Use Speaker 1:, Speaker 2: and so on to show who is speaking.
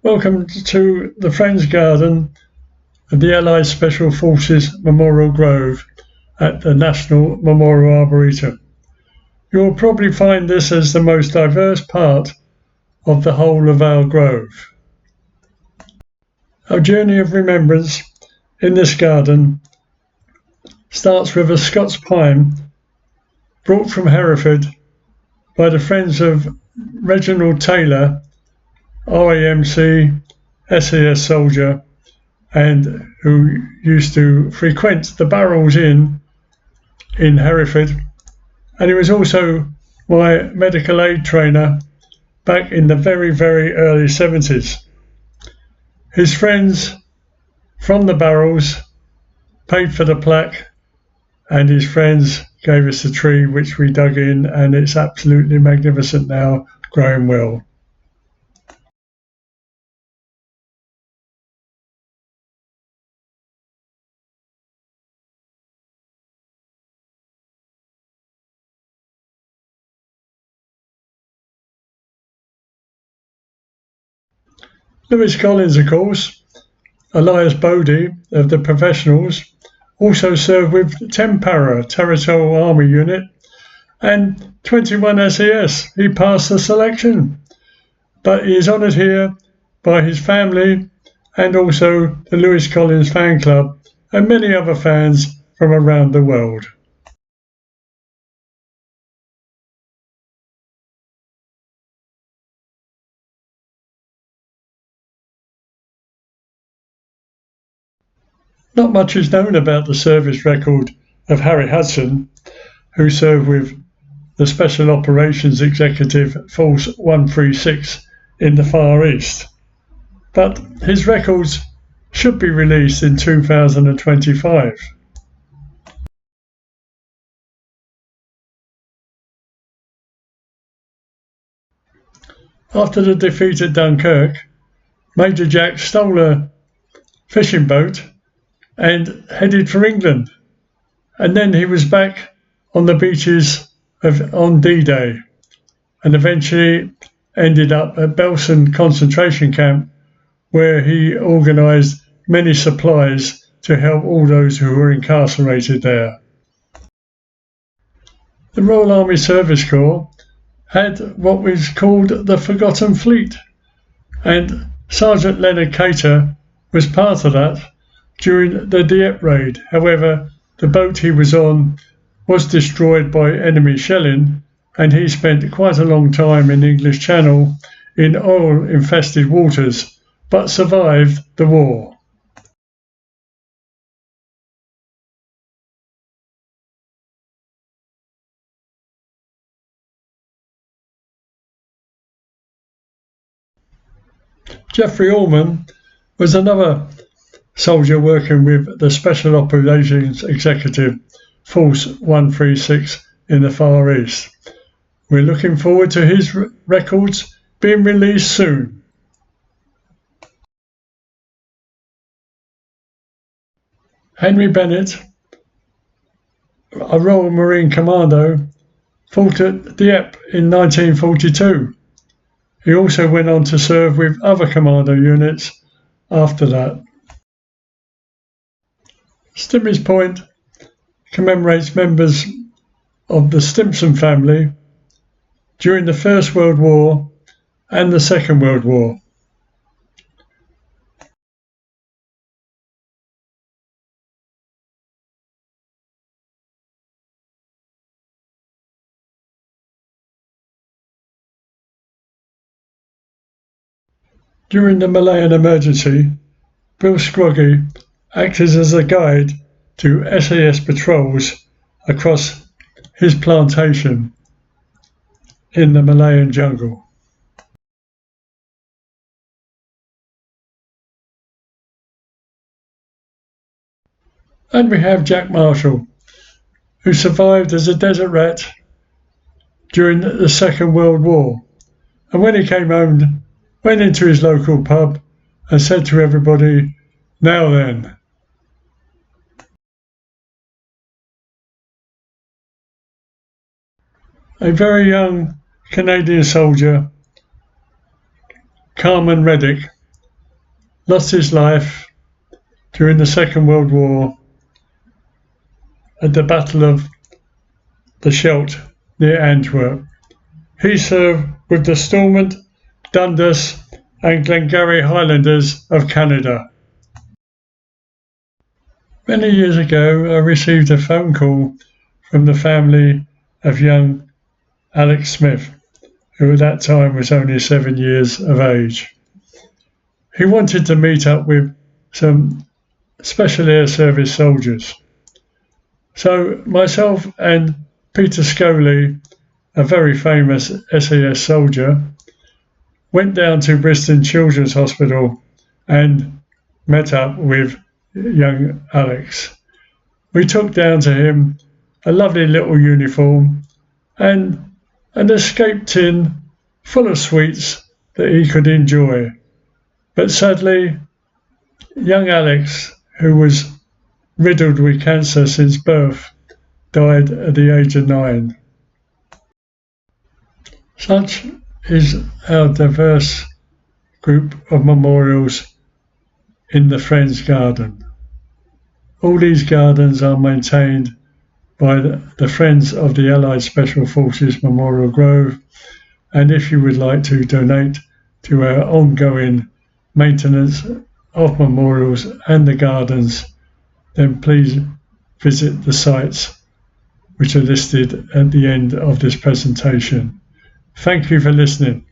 Speaker 1: Welcome to the Friends Garden of the Allied Special Forces Memorial Grove at the National Memorial Arboretum. You'll probably find this as the most diverse part of the whole of our grove. Our journey of remembrance in this garden starts with a Scots pine brought from Hereford by the friends of Reginald Taylor, RAMC, SAS soldier, and who used to frequent the Barrels Inn in Hereford. And he was also my medical aid trainer back in the very, very early 70s. His friends from the Barrels paid for the plaque, and his friends gave us a tree which we dug in, and it's absolutely magnificent now, growing well. Lewis Collins, of course, Elias Bodie of the Professionals, also served with 10 Para Territorial Army Unit and 21 SES. He passed the selection, but he is honoured here by his family and also the Lewis Collins fan club and many other fans from around the world. Not much is known about the service record of Harry Hudson, who served with the Special Operations Executive Force 136 in the Far East, but his records should be released in 2025. After the defeat at Dunkirk, Major Jack stole a fishing boat and headed for England, and then he was back on the beaches on D-Day and eventually ended up at Belsen concentration camp, where he organised many supplies to help all those who were incarcerated there. The Royal Army Service Corps had what was called the Forgotten Fleet, and Sergeant Leonard Cater was part of that during the Dieppe raid. However, the boat he was on was destroyed by enemy shelling, and he spent quite a long time in the English Channel in oil-infested waters, but survived the war. Geoffrey Allman was another soldier working with the Special Operations Executive Force 136 in the Far East. We're looking forward to his records being released soon. Henry Bennett, a Royal Marine Commando, fought at Dieppe in 1942. He also went on to serve with other commando units after that. Stimmy's Point commemorates members of the Stimson family during the First World War and the Second World War. During the Malayan emergency, Bill Scroggy acted as a guide to SAS patrols across his plantation in the Malayan jungle. And we have Jack Marshall, who survived as a desert rat during the Second World War. And when he came home, went into his local pub and said to everybody, "Now then." A very young Canadian soldier, Carmen Reddick, lost his life during the Second World War at the Battle of the Scheldt near Antwerp. He served with the Stormont, Dundas and Glengarry Highlanders of Canada. Many years ago, I received a phone call from the family of young Alex Smith, who at that time was only 7 years of age. He wanted to meet up with some Special Air Service soldiers. So myself and Peter Scoley, a very famous SAS soldier, went down to Bristol Children's Hospital and met up with young Alex. We took down to him a lovely little uniform and an escape tin full of sweets that he could enjoy. But sadly, young Alex, who was riddled with cancer since birth, died at the age of 9. Such is our diverse group of memorials in the Friends Garden. All these gardens are maintained by the Friends of the Allied Special Forces Memorial Grove, and if you would like to donate to our ongoing maintenance of memorials and the gardens, then please visit the sites which are listed at the end of this presentation. Thank you for listening.